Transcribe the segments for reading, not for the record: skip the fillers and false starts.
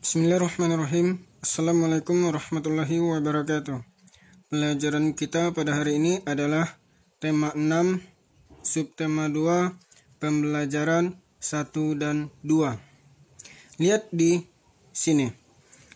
Bismillahirrahmanirrahim. Assalamualaikum warahmatullahi wabarakatuh. Pelajaran kita pada hari ini adalah tema 6, subtema 2, pembelajaran 1 dan 2. Lihat di sini.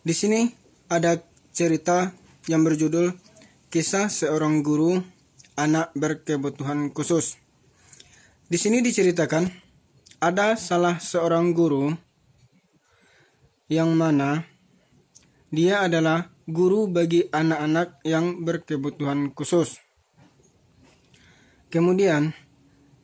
Di sini ada cerita yang berjudul Kisah Seorang Guru Anak Berkebutuhan Khusus. Di sini diceritakan ada salah seorang guru yang mana dia adalah guru bagi anak-anak yang berkebutuhan khusus. Kemudian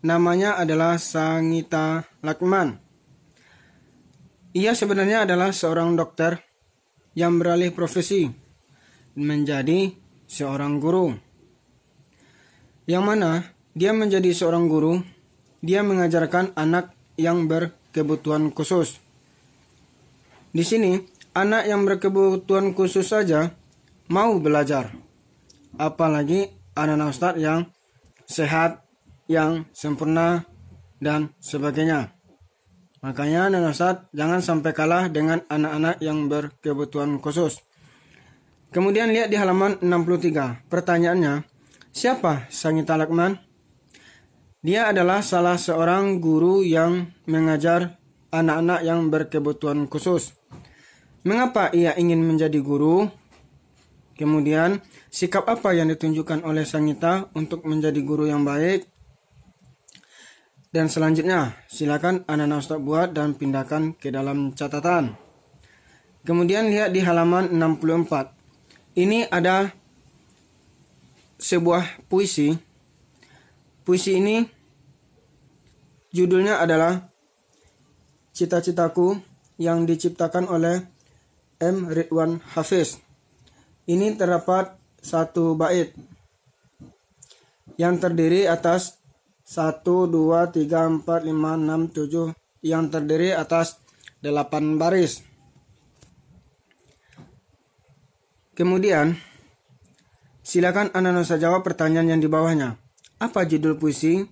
namanya adalah Sangita Lakman. Ia sebenarnya adalah seorang dokter yang beralih profesi menjadi seorang guru. Yang mana dia menjadi seorang guru, dia mengajarkan anak yang berkebutuhan khusus. Di sini, anak yang berkebutuhan khusus saja mau belajar. Apalagi anak-anak Ustadz yang sehat, yang sempurna, dan sebagainya. Makanya anak-anak Ustadz jangan sampai kalah dengan anak-anak yang berkebutuhan khusus. Kemudian lihat di halaman 63. Pertanyaannya, siapa Sangita Lakman? Dia adalah salah seorang guru yang mengajar anak-anak yang berkebutuhan khusus. Mengapa ia ingin menjadi guru? Kemudian, sikap apa yang ditunjukkan oleh Sangita untuk menjadi guru yang baik? Dan selanjutnya, silakan anak-anak Ustaz buat dan pindahkan ke dalam catatan. Kemudian lihat di halaman 64. Ini ada sebuah puisi. Puisi ini judulnya adalah Cita-citaku yang diciptakan oleh M. Ridwan Hafiz. Ini terdapat satu bait yang terdiri atas 1, 2, 3, 4, 5, 6, 7 yang terdiri atas 8 baris. Kemudian silakan anak-anak jawab pertanyaan yang di bawahnya. Apa judul puisi?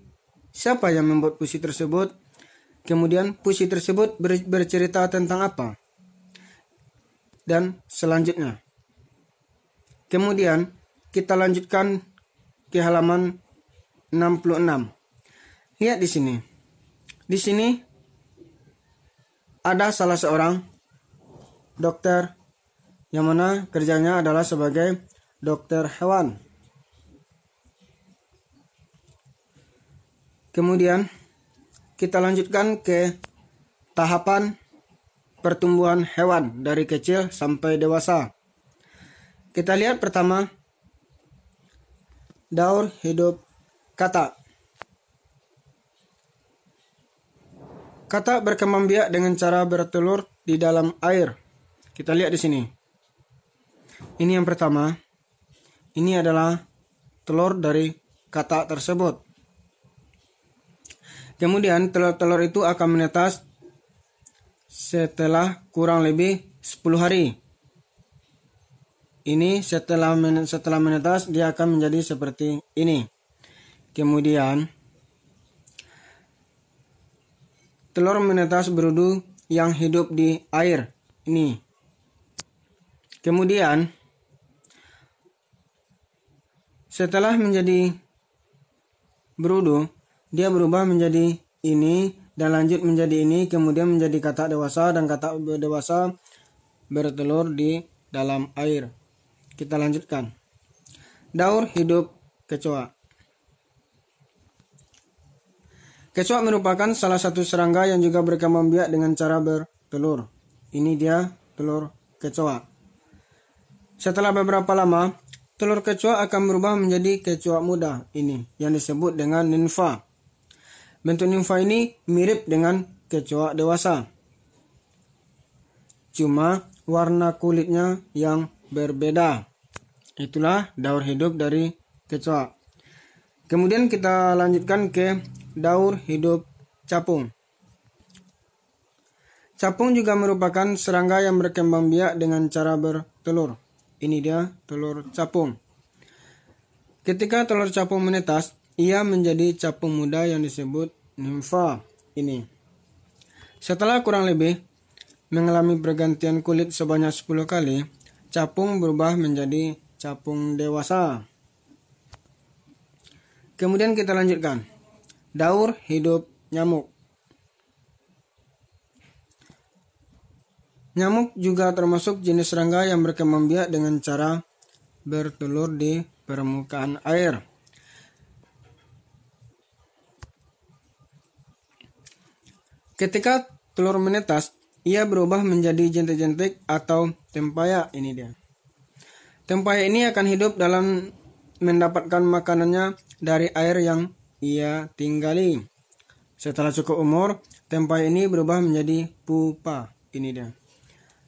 Siapa yang membuat puisi tersebut? Kemudian puisi tersebut bercerita tentang apa? Dan selanjutnya. Kemudian kita lanjutkan ke halaman 66. Lihat di sini. Di sini ada salah seorang dokter yang mana kerjanya adalah sebagai dokter hewan. Kemudian kita lanjutkan ke tahapan pertumbuhan hewan dari kecil sampai dewasa. Kita lihat pertama, daur hidup katak. Katak berkembang biak dengan cara bertelur di dalam air. Kita lihat di sini. Ini yang pertama. Ini adalah telur dari katak tersebut. Kemudian telur-telur itu akan menetas setelah kurang lebih 10 hari. Ini setelah menetas dia akan menjadi seperti ini. Kemudian telur menetas berudu yang hidup di air ini. Kemudian setelah menjadi berudu, dia berubah menjadi ini dan lanjut menjadi ini, kemudian menjadi katak dewasa dan katak dewasa bertelur di dalam air. Kita lanjutkan. Daur hidup kecoa. Kecoa merupakan salah satu serangga yang juga berkembang biak dengan cara bertelur. Ini dia telur kecoa. Setelah beberapa lama, telur kecoa akan berubah menjadi kecoa muda ini yang disebut dengan nimfa. Bentuk nimfa ini mirip dengan kecoa dewasa. Cuma warna kulitnya yang berbeda. Itulah daur hidup dari kecoa. Kemudian kita lanjutkan ke daur hidup capung. Capung juga merupakan serangga yang berkembang biak dengan cara bertelur. Ini dia telur capung. Ketika telur capung menetas, ia menjadi capung muda yang disebut nimfa ini. Setelah kurang lebih mengalami pergantian kulit sebanyak 10 kali, capung berubah menjadi capung dewasa. Kemudian kita lanjutkan. Daur hidup nyamuk. Nyamuk juga termasuk jenis serangga yang berkembang biak dengan cara bertelur di permukaan air. Ketika telur menetas, ia berubah menjadi jentik-jentik atau tempayak. Ini dia. Tempayak ini akan hidup dalam mendapatkan makanannya dari air yang ia tinggali. Setelah cukup umur, tempayak ini berubah menjadi pupa. Ini dia.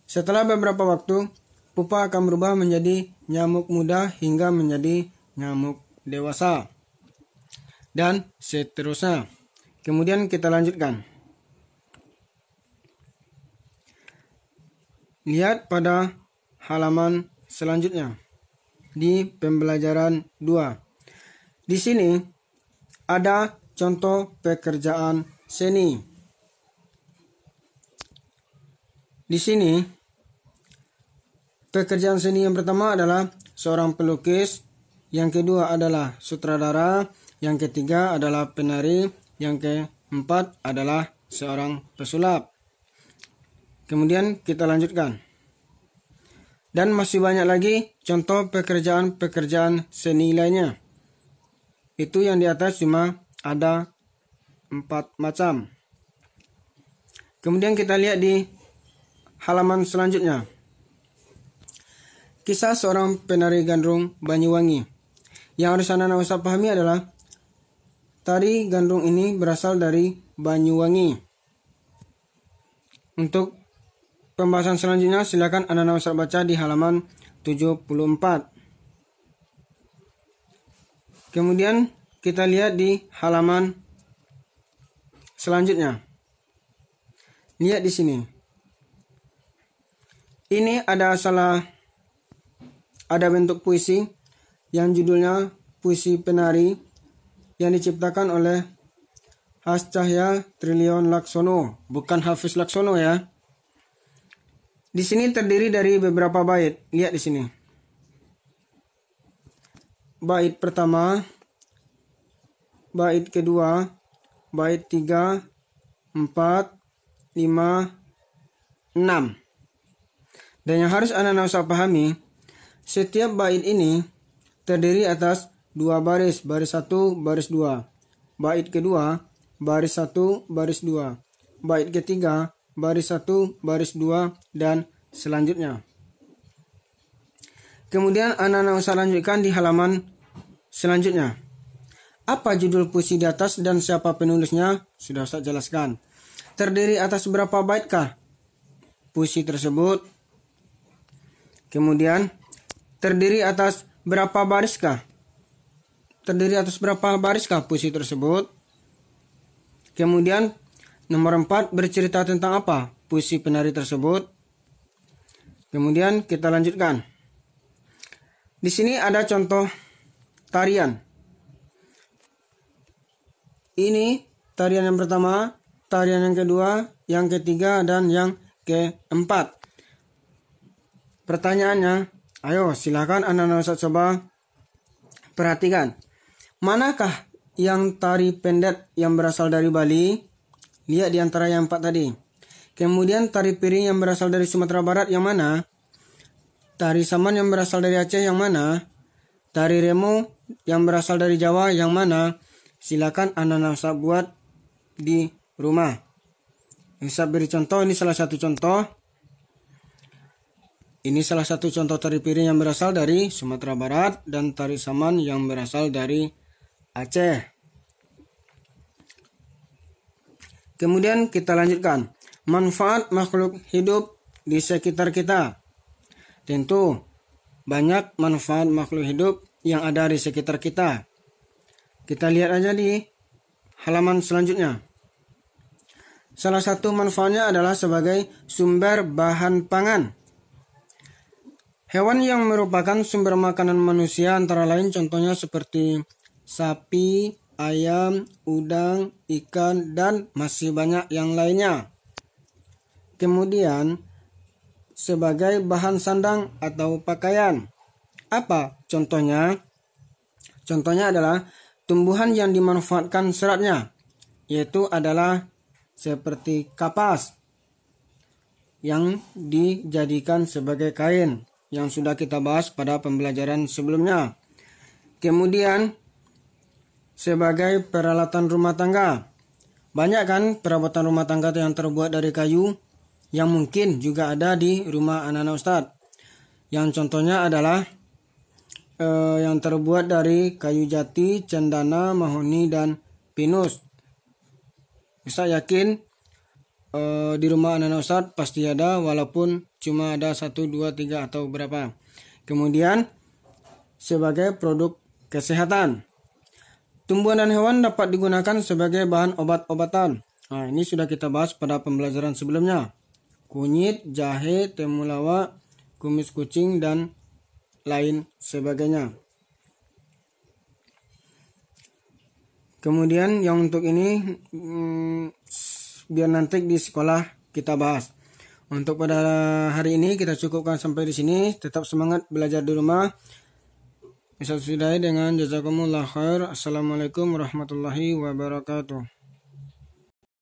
Setelah beberapa waktu, pupa akan berubah menjadi nyamuk muda hingga menjadi nyamuk dewasa. Dan seterusnya. Kemudian kita lanjutkan. Lihat pada halaman selanjutnya di pembelajaran 2. Di sini ada contoh pekerjaan seni. Di sini pekerjaan seni yang pertama adalah seorang pelukis, yang kedua adalah sutradara, yang ketiga adalah penari, yang keempat adalah seorang pesulap. Kemudian kita lanjutkan. Dan masih banyak lagi contoh pekerjaan-pekerjaan seni lainnya. Itu yang di atas cuma ada 4 macam. Kemudian kita lihat di halaman selanjutnya. Kisah seorang penari gandrung Banyuwangi. Yang harus anak-anak usah pahami adalah tari gandrung ini berasal dari Banyuwangi. Untuk pembahasan selanjutnya silakan anak-anak usah baca di halaman 74. Kemudian kita lihat di halaman selanjutnya. Lihat di sini. Ini ada bentuk puisi yang judulnya Puisi Penari yang diciptakan oleh Hascahya Triliun Laksono, bukan Hafiz Laksono ya. Di sini terdiri dari beberapa bait. Lihat di sini. Bait pertama, bait kedua, bait 3, 4, 5, 6. Dan yang harus anak-anak usah pahami, setiap bait ini terdiri atas 2 baris, baris 1, baris 2. Bait kedua, baris 1, baris 2. Bait ketiga, baris 1, baris 2, dan selanjutnya. Kemudian anak-anak usah lanjutkan di halaman selanjutnya. Apa judul puisi di atas dan siapa penulisnya? Sudah saya jelaskan. Terdiri atas berapa baitkah puisi tersebut? Kemudian terdiri atas berapa bariskah? Terdiri atas berapa bariskah puisi tersebut? Kemudian nomor 4, bercerita tentang apa puisi penari tersebut? Kemudian kita lanjutkan. Di sini ada contoh tarian. Ini tarian yang pertama, tarian yang kedua, yang ketiga, dan yang keempat. Pertanyaannya, ayo silakan anak-anak Ustaz coba perhatikan. Manakah yang tari pendet yang berasal dari Bali? Lihat di antara yang 4 tadi. Kemudian tari piring yang berasal dari Sumatera Barat yang mana? Tari saman yang berasal dari Aceh yang mana? Tari remo yang berasal dari Jawa yang mana? Silakan anak-anak Ustaz buat di rumah. Ustaz beri contoh, ini salah satu contoh. Ini salah satu contoh tari piring yang berasal dari Sumatera Barat dan tari saman yang berasal dari Aceh. Kemudian kita lanjutkan. Manfaat makhluk hidup di sekitar kita. Tentu banyak manfaat makhluk hidup yang ada di sekitar kita. Kita lihat aja di halaman selanjutnya. Salah satu manfaatnya adalah sebagai sumber bahan pangan. Hewan yang merupakan sumber makanan manusia antara lain contohnya seperti sapi, ayam, udang, ikan, dan masih banyak yang lainnya. Kemudian sebagai bahan sandang atau pakaian. Apa contohnya? Contohnya adalah tumbuhan yang dimanfaatkan seratnya, yaitu adalah seperti kapas yang dijadikan sebagai kain yang sudah kita bahas pada pembelajaran sebelumnya. Kemudian sebagai peralatan rumah tangga. Banyak kan perabot rumah tangga yang terbuat dari kayu yang mungkin juga ada di rumah anak-anak Ustadz. Yang contohnya adalah yang terbuat dari kayu jati, cendana, mahoni, dan pinus. Ustadz yakin di rumah anak-anak Ustadz pasti ada, walaupun cuma ada 1, 2, 3 atau berapa. Kemudian sebagai produk kesehatan. Tumbuhan dan hewan dapat digunakan sebagai bahan obat-obatan. Nah, ini sudah kita bahas pada pembelajaran sebelumnya. Kunyit, jahe, temulawak, kumis kucing, dan lain sebagainya. Kemudian yang untuk ini biar nanti di sekolah kita bahas. Untuk pada hari ini kita cukupkan sampai di sini. Tetap semangat belajar di rumah. Bisa sudahi dengan jazakumullah khair. Assalamualaikum warahmatullahi wabarakatuh.